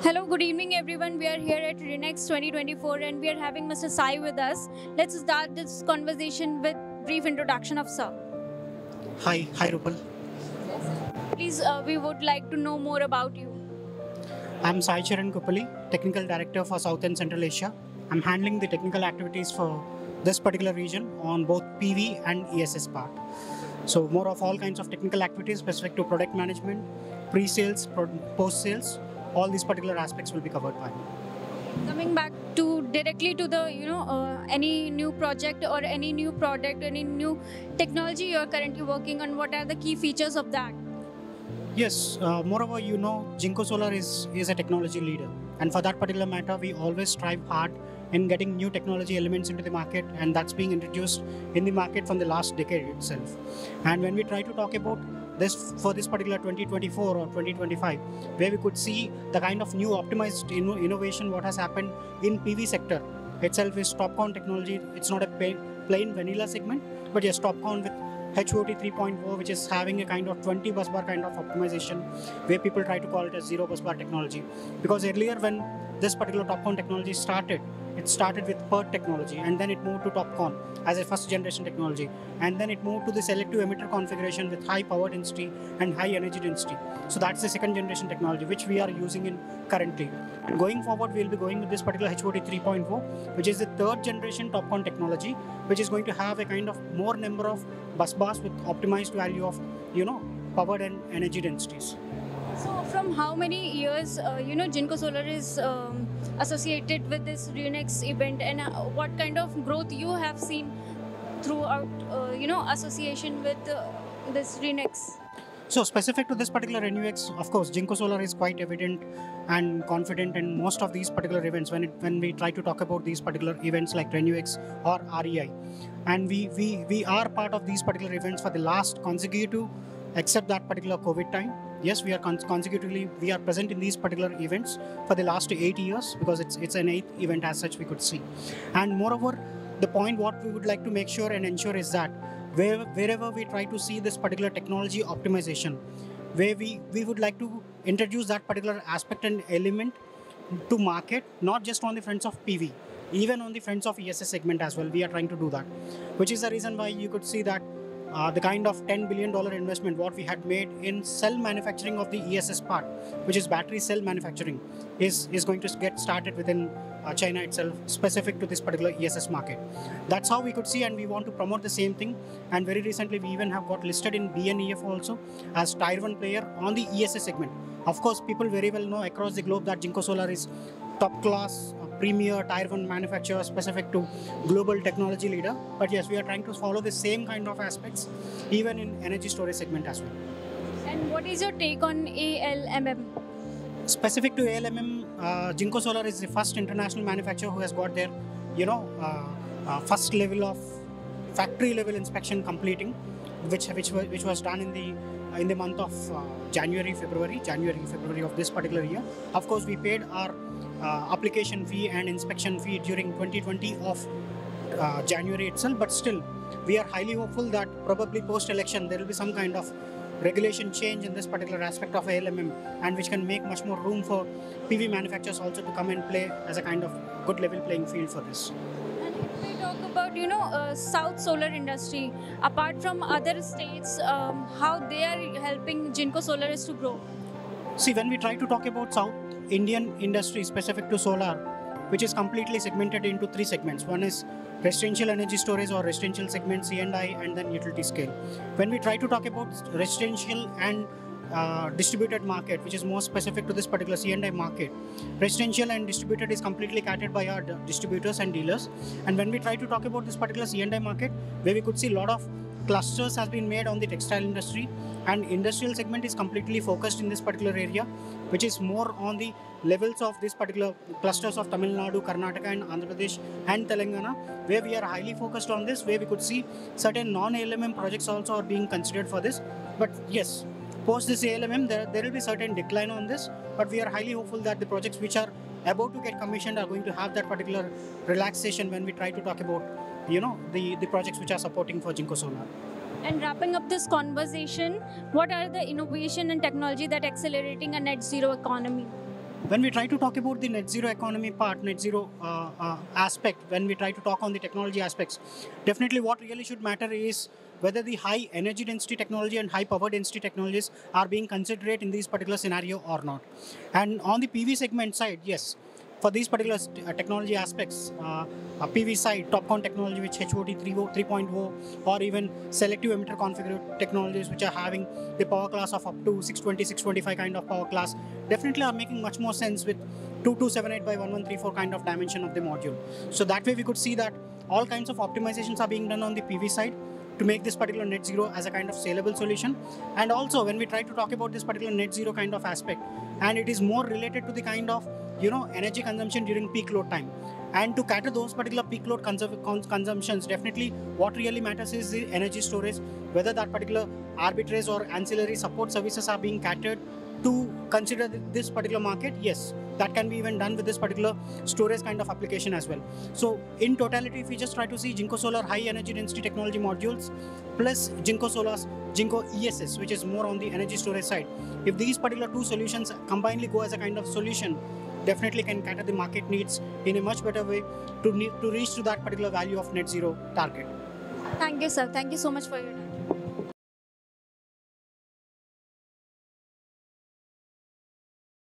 Hello, good evening, everyone. We are here at Renex 2024 and we are having Mr. Sai with us. Let's start this conversation with brief introduction of Sir. Hi Rupal. Please, we would like to know more about you. I'm Sai Charan Kupali, Technical Director for South and Central Asia. I'm handling the technical activities for this particular region on both PV and ESS part. So more of all kinds of technical activities specific to product management, pre-sales, post-sales, all these particular aspects will be covered by me. Coming back to directly to the any new project or any new product, any new technology you are currently working on. What are the key features of that? Yes, moreover, Jinko Solar is a technology leader. And for that particular matter, we always strive hard in getting new technology elements into the market, and that's being introduced in the market from the last decade itself. And when we try to talk about this for this particular 2024 or 2025, where we could see the kind of new optimized innovation what has happened in PV sector itself is TOPCon technology. It's not a plain vanilla segment, but yes, TOPCon with HOT 3.0, which is having a kind of 20 bus bar kind of optimization, where people try to call it as zero bus bar technology. Because earlier when this particular TOPCon technology started, it started with PERT technology, and then it moved to TOPCon as a first generation technology, and then it moved to the selective emitter configuration with high power density and high energy density. So that's the second generation technology which we are using in currently. And going forward, we'll be going with this particular HOT 3.0, which is the third generation TOPCon technology, which is going to have a kind of more number of bus bars with optimized value of power and energy densities. So, from how many years, Jinko Solar is associated with this Renex event, and what kind of growth you have seen throughout, association with this Renex? So specific to this particular NUX, of course, Jinko Solar is quite evident and confident in most of these particular events when we try to talk about these particular events like RenewX or REI. And we are part of these particular events for the last consecutive, except that particular COVID time. Yes, we are consecutively, we are present in these particular events for the last 8 years, because it's an 8th event as such we could see. And moreover, the point what we would like to make sure and ensure is that wherever we try to see this particular technology optimization, where we would like to introduce that particular aspect and element to market, not just on the fronts of PV, even on the fronts of ESS segment as well. We are trying to do that, which is the reason why you could see that the kind of $10 billion investment what we had made in cell manufacturing of the ESS part, which is battery cell manufacturing, is going to get started within China itself, specific to this particular ESS market. That's how we could see, and we want to promote the same thing. And very recently, we even have got listed in BNEF also as Tier 1 player on the ESS segment. Of course, people very well know across the globe that Jinko Solar is top class, premier Tier 1 manufacturer specific to global technology leader. But yes, we are trying to follow the same kind of aspects even in energy storage segment as well. And what is your take on ALMM? Specific to ALMM, Jinko Solar is the first international manufacturer who has got their first level of factory level inspection completing, which was done in the month of January February of this particular year. Of course, we paid our application fee and inspection fee during 2020 of January itself, but still we are highly hopeful that probably post election there will be some kind of regulation change in this particular aspect of ALMM, and which can make much more room for PV manufacturers also to come and play as a kind of good level playing field for this. And if we talk about South solar industry, apart from other states, how they are helping Jinko Solar is to grow? See, when we try to talk about South Indian industry specific to solar, which is completely segmented into 3 segments. One is residential energy storage or residential segment C&I, and then utility scale. When we try to talk about residential and distributed market, which is more specific to this particular C&I market, residential and distributed is completely catered by our distributors and dealers. And when we try to talk about this particular C&I market, where we could see a lot of clusters has been made on the textile industry, and industrial segment is completely focused in this particular area, which is more on the levels of this particular clusters of Tamil Nadu, Karnataka and Andhra Pradesh and Telangana, where we are highly focused on this, where we could see certain non-ALMM projects also are being considered for this. But yes, post this ALMM, there will be certain decline on this, but we are highly hopeful that the projects which are about to get commissioned are going to have that particular relaxation when we try to talk about the projects which are supporting for Jinko Solar. And wrapping up this conversation, what are the innovation and technology that accelerating a net zero economy? When we try to talk about the net zero economy part, net zero aspect, when we try to talk on the technology aspects, definitely what really should matter is whether the high energy density technology and high power density technologies are being considered in this particular scenario or not. And on the PV segment side, yes, for these particular technology aspects, PV side, TOPCon technology, which HOT 3.0, or even selective emitter configurator technologies, which are having the power class of up to 620, 625 kind of power class, definitely are making much more sense with 2278 by 1134 kind of dimension of the module. So that way we could see that all kinds of optimizations are being done on the PV side to make this particular net zero as a kind of saleable solution. And also when we try to talk about this particular net zero kind of aspect, and it is more related to the kind of energy consumption during peak load time, and to cater those particular peak load consumptions, definitely what really matters is the energy storage, whether that particular arbitrage or ancillary support services are being catered to consider this particular market. Yes, that can be even done with this particular storage kind of application as well. So in totality, if we just try to see Jinko Solar high energy density technology modules plus Jinko Solar's Jinko ESS, which is more on the energy storage side, if these particular two solutions combinedly go as a kind of solution, definitely can cater the market needs in a much better way to reach to that particular value of net zero target. Thank you, sir. Thank you so much for your time.